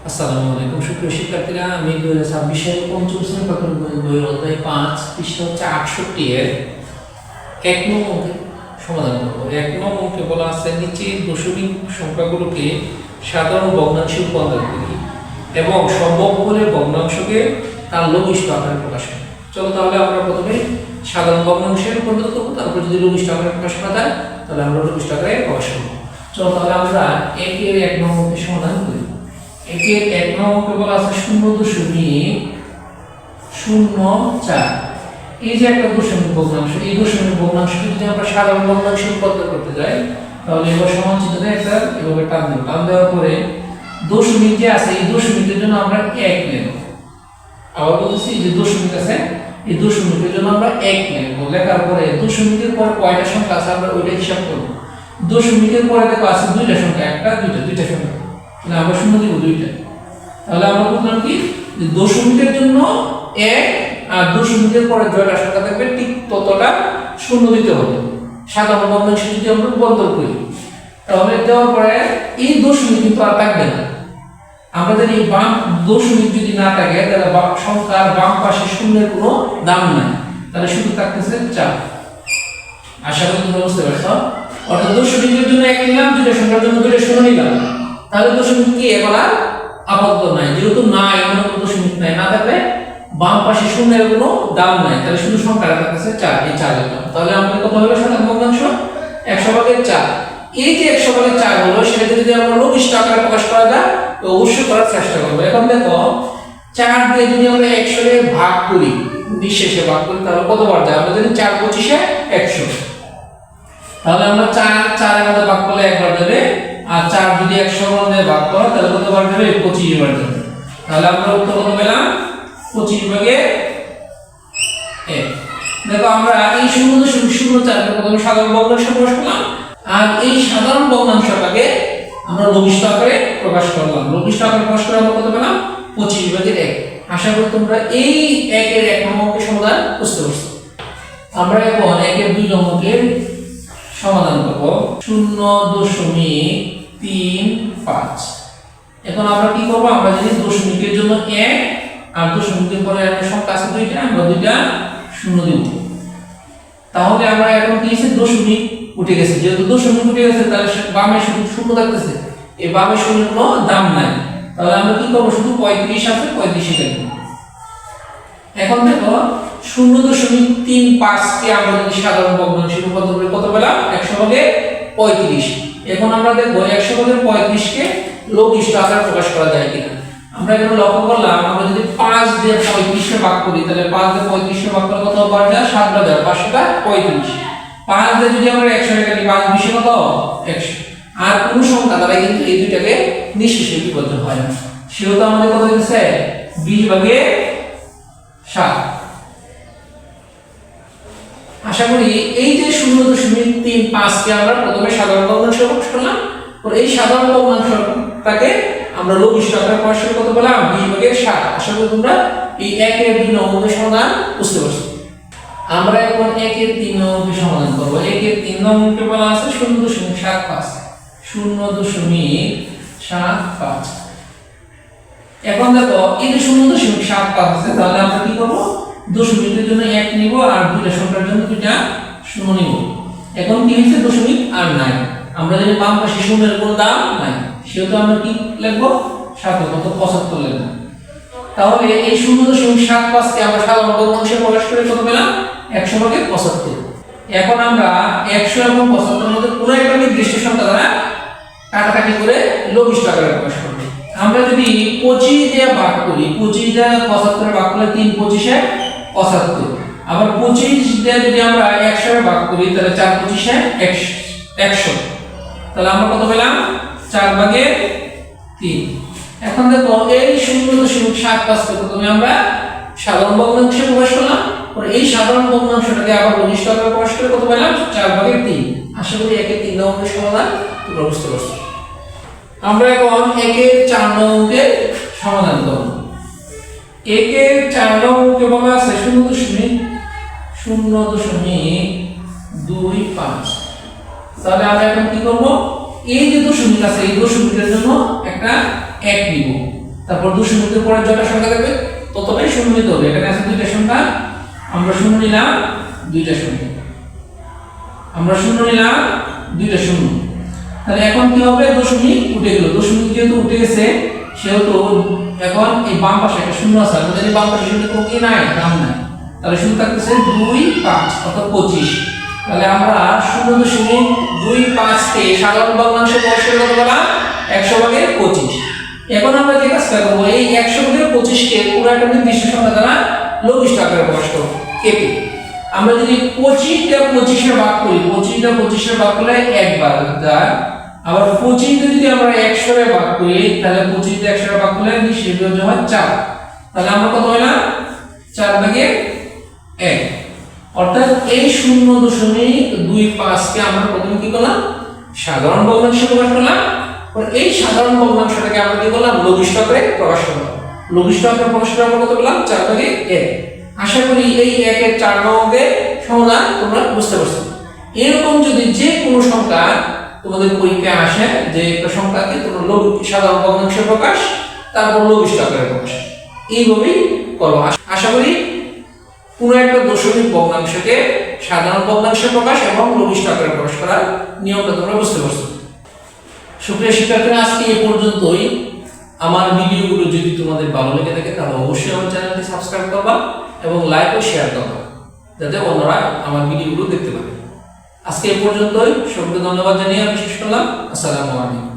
আসসালামু আলাইকুম সুপ্রিয় শিক্ষার্থীরা, আমি 2026 সালের পঞ্চম শ্রেণী প্রথম বইয়ের অধ্যায় 5 পৃষ্ঠা হচ্ছে 68 এর 1 নং অঙ্কের সমাধান করব। 1 নং অঙ্কে বলা আছে নিচের দশমিক সংখ্যাগুলোকে সাধারণ ভগ্নাংশে রূপান্তর করি এবং সম্ভব হলে ভগ্নাংশকে তার লঘিষ্ঠ আকারে প্রকাশ করি। চলো তাহলে আমরা প্রথমে সাধারণ ভগ্নাংশে রূপান্তর করব, তারপর যদি লঘিষ্ঠ আকারে প্রকাশ করা যায় তাহলে আমরা লঘিষ্ঠ আকারে প্রকাশ করব। চলো তাহলে আমরা 1 এর 1 নং অঙ্কের সমাধান করি। একের 1 নং অঙ্কে বলা আছে 0.04। এই যে একটা দশমিক ভগ্নাংশ, এই দশমিক ভগ্নাংশকে যদি আমরা সাধারণ ভগ্নাংশে রূপান্তর করতে যাই তাহলে এবার সমান চিহ্ন একটা এভাবে টান দেব। টান দেওয়ার পরে দশমিক যে আছে এই দশমিকের জন্য আমরা 1 নেব। আবার বলতেছি যে দশমিক আছে এই দশমিকের জন্য আমরা 1 নেব। লেখার পরে দশমিকের পর কয়টা সংখ্যা আছে আমরা ওইটা হিসাব করব। দশমিকের পরে দেখো আছে দুইটা সংখ্যা, একটা দুইটা সংখ্যা, না আমরা শূন্য দিব দুইটা। তাহলে আমরা বললাম কি যে দশমিকের জন্য 1 আর দশমিকের পরে জয়টা সংখ্যা থাকবে ঠিক ততটা শূন্য দিতে হবে। সাধারণ ভগ্নাংশে যদি আমরা রূপান্তর করি তাহলে দেওয়ার পরে এই দশমিক কিন্তু আর থাকবে না। আমাদের এই বাম দশমিক যদি না থাকে তাহলে সংখ্যার বাম পাশে শূন্যের কোনো দাম নাই, তাহলে শুধু থাকতেছে 4। আশা করি তোমরা বুঝতে পারছো। অর্থাৎ দশমিকের জন্য 1 নিলাম, দুইটা সংখ্যার জন্য দুইটা শূন্য নিলাম, তাহলে দশমিক কি এবার আর আবদ্ধ নাই। যেহেতু নাই মানে কোনো দশমিক নাই, না থাকলে বাম পাশে শূন্যের কোনো দাম নাই, তাহলে শুধু সংখ্যাটা থাকতেছে 4। এই 4 লিখলাম। তাহলে আমাদের কত হলো সাধারণ ভগ্নাংশ 100/4। এই যে 100/4 হলো সেটা যদি আমরা লঘিষ্ঠ আকারে প্রকাশ করা যায় তো অবশ্যই করার চেষ্টা করব। এখন দেখো 4 দিয়ে যদি আমরা 100 এ ভাগ করি, নিঃশেষে ভাগ করি, তাহলে কতবার যায়? আমরা জানি 4 25 এ 100। তাহলে আমরা 4 এর মধ্যে ভাগ করলে একবার যাবে, আর 4 যদি 100 এর মধ্যে ভাগ করো তাহলে কতবার যাবে? 25 বার যাবে। তাহলে আমরা উত্তর কত পেলাম? 25/1। দেখো আমরা এই 0.04 কে প্রথমে সাধারণ ভগ্নাংশে প্রকাশ করলাম, আর এই সাধারণ ভগ্নাংশটাকে আমরা লঘিষ্ঠ আকারে প্রকাশ করলাম। লঘিষ্ঠ আকারে প্রকাশ করে আমরা কত পেলাম? 25/1। আশা করি তোমরা এই 1 এর 1 নং অঙ্কের সমাধান বুঝতে পারছো। আমরা এখন 1 এর 2 নং অঙ্কের সমাধান করব। 0.35। এখন আমরা কি করব? আমরা যদি দশমিকের জন্য 1 আর দশমিকের পরে একটা সংখ্যা আছে দুইটা, আমরা দুইটা শূন্য দেব। তাহলে আমরা এখন কি আছে? দশমিক উঠে গেছে। যেহেতু দশমিক উঠে গেছে তাহলে বামে শুধু শূন্য থাকতেছে, এই বামে শূন্যের কোনো দাম নাই। তাহলে আমরা কি করব? শুধু 35 আছে 35 লিখব। এখন দেখো 0.35 কে আমরা যদি সাধারণ ভগ্নাংশে রূপান্তর করি কত পেলাম? 100/35। এখন আমরা দেখব 100/35 কে লঘিষ্ঠ আকারে প্রকাশ করা যায় কিনা। আমরা এখানে লক্ষ্য করলাম আমরা যদি 5 দিয়ে 35 কে ভাগ করি তাহলে 5 দিয়ে 35 কে ভাগ করলে কত বার যায়? 7 বার যায়, 535। 5 দিয়ে যদি আমরা 100 কে কাটি 5 20 কত? 100। আর কোন সংখ্যা দ্বারা কিন্তু এই দুইটাকে নিঃশেষে বিভাজ্য হয় না। সেহেতু আমাদের কত হচ্ছে? 20/7। আশা করি এই যে 0.35 কে আমরা প্রথমে সাধারণ ভগ্নাংশে প্রকাশ করলাম, আর এই সাধারণ ভগ্নাংশটাকে আমরা লঘিষ্ঠ আকারে প্রকাশ করে কত পেলাম? 20/7। আশা করি তোমরা এই 1 এর 2 নং অঙ্কের সমাধান বুঝতে পারছো। আমরা এখন 1 এর 3 নং অঙ্কের সমাধান করব। 1 এর 3 নং অঙ্কে বলা আছে 0.75। 0.75। এখন দেখো এই যে 0.75 আছে, তাহলে আমরা কি করব? দশমিকের জন্য 1 নিব আর দুইটা সংখ্যার জন্য দুইটা শূন্য নিব। এখন কি হইছে? দশমিক আর নাই। আমরা জানি বাম পাশে শূন্যের কোনো দাম নাই, সেহেতু আমরা কি লিখব? 7 কত? 75 লিখব। তাহলে এই 0.75 কে আমরা সাধারণ ভগ্নাংশে প্রকাশ করে কত পেলাম? 100/75। এখন আমরা 100 এবং 75 এর মধ্যে কোনো একটা নির্দিষ্ট সংখ্যা দ্বারা কাটাকাটি করে লঘিষ্ঠ আকারে প্রকাশ করব। আমরা যদি 25 দিয়ে ভাগ করি, 25 দিয়ে 75 এ ভাগ করলে 3 25 এ 75। আবার 25 দিয়ে যদি আমরা 100 এ ভাগ করি তাহলে 4 25 এ 100। তাহলে আমরা কত পেলাম? 4/3। এখন দেখো এই 0.75 কে প্রথমে আমরা সাধারণ ভগ্নাংশে প্রকাশ করলাম, আর এই সাধারণ ভগ্নাংশটাকে আবার লঘিষ্ঠ আকারে প্রকাশ করে কত পেলাম? 4/3। আশা করি 1 এর 3 নং অঙ্কের সমাধান তোমরা বুঝতে পারছো। আমরা এখন 1 এর 4 নং অঙ্কের সমাধান করব। 1 এর 4 নং অঙ্কে বলা আছে 0.25। তাহলে আমরা এখন কি করব? এই যে দশমিক আছে এই দশমিকের জন্য একটা 1 নিব। তারপর দশমিকের পরে যত সংখ্যা থাকবে ততটাই শূন্য নিতে হবে। এখানে আছে দুইটা সংখ্যা, আমরা শূন্য নিলাম দুইটা শূন্য, আমরা শূন্য নিলাম দুইটা শূন্য। তাহলে এখন কি হবে, দশমিক উঠে গেল, দশমিক যেহেতু উঠে গেছে সেহেতু এখন এই বাম পাশে একটা শূন্য আছে, আমাদের এই বাম পাশে শূন্য কোনো কি নাই, দাম নাই, তাহলে শুধু থাকতেছে 2 5 অর্থাৎ 25। তাহলে আমরা 0.25 কে সাধারণ ভগ্নাংশে প্রকাশ করে কত পেলাম, 100 ভাগের 25। এখন আমরা যে কাজটা করব, এই 100 ভাগের 25 কে পুরো একটা নির্দিষ্ট সংখ্যা দ্বারা লঘিষ্ঠ আকারে প্রকাশ করব, কেটে। আমরা যদি 25টা 25 এ ভাগ করি, 25টা 25 এ ভাগ করলে একবার দাও, আবার 25টা যদি আমরা 100 এ ভাগ করি তাহলে 25টা 100 এ ভাগ করলে নিশ্চয়ই বিয়োগ হয় 4। তাহলে আমরা কত হইলাম, 4 ভাগে 1। অর্থাৎ এই 0.25 কে আমরা প্রথমে কি করলাম, সাধারণ ভগ্নাংশে প্রকাশ করলাম, আর এই সাধারণ ভগ্নাংশটাকে আমরা কি করলাম, লঘিষ্ঠ আকারে প্রকাশ করলাম। লঘিষ্ঠ আকারে প্রকাশ করে আমরা কত পেলাম, 4 ভাগে 1। আশা করি এই 1 এর 4 ভাগে সমাধান তোমরা বুঝতে পারছো। এরকম যদি যে কোনো সংখ্যা তোমাদের পরীক্ষায় আসে, যে একটা সংখ্যাকে তোমরা সাধারণ ভগ্নাংশে প্রকাশ, তারপর লঘিষ্ঠ আকারে প্রকাশ, এইভাবেই করো। আশা করি কোনো একটা দশমিক ভগ্নাংশকে সাধারণ ভগ্নাংশে প্রকাশ এবং লঘিষ্ঠ আকারে প্রকাশ করার নিয়মটা তোমরা বুঝতে পারছো। সুপ্রিয় শিক্ষার্থীরা, আজকে এই পর্যন্তই। আমার ভিডিওগুলো যদি তোমাদের ভালো লেগে থাকে তাহলে অবশ্যই আমার চ্যানেলটি সাবস্ক্রাইব করবা এবং লাইক ও শেয়ার করবা, যাতে অন্যরা আমার ভিডিওগুলো দেখতে পারে। আজকে এই পর্যন্তই, সকলকে ধন্যবাদ জানিয়ে আমি শেষ করলাম। আসসালামু আলাইকুম।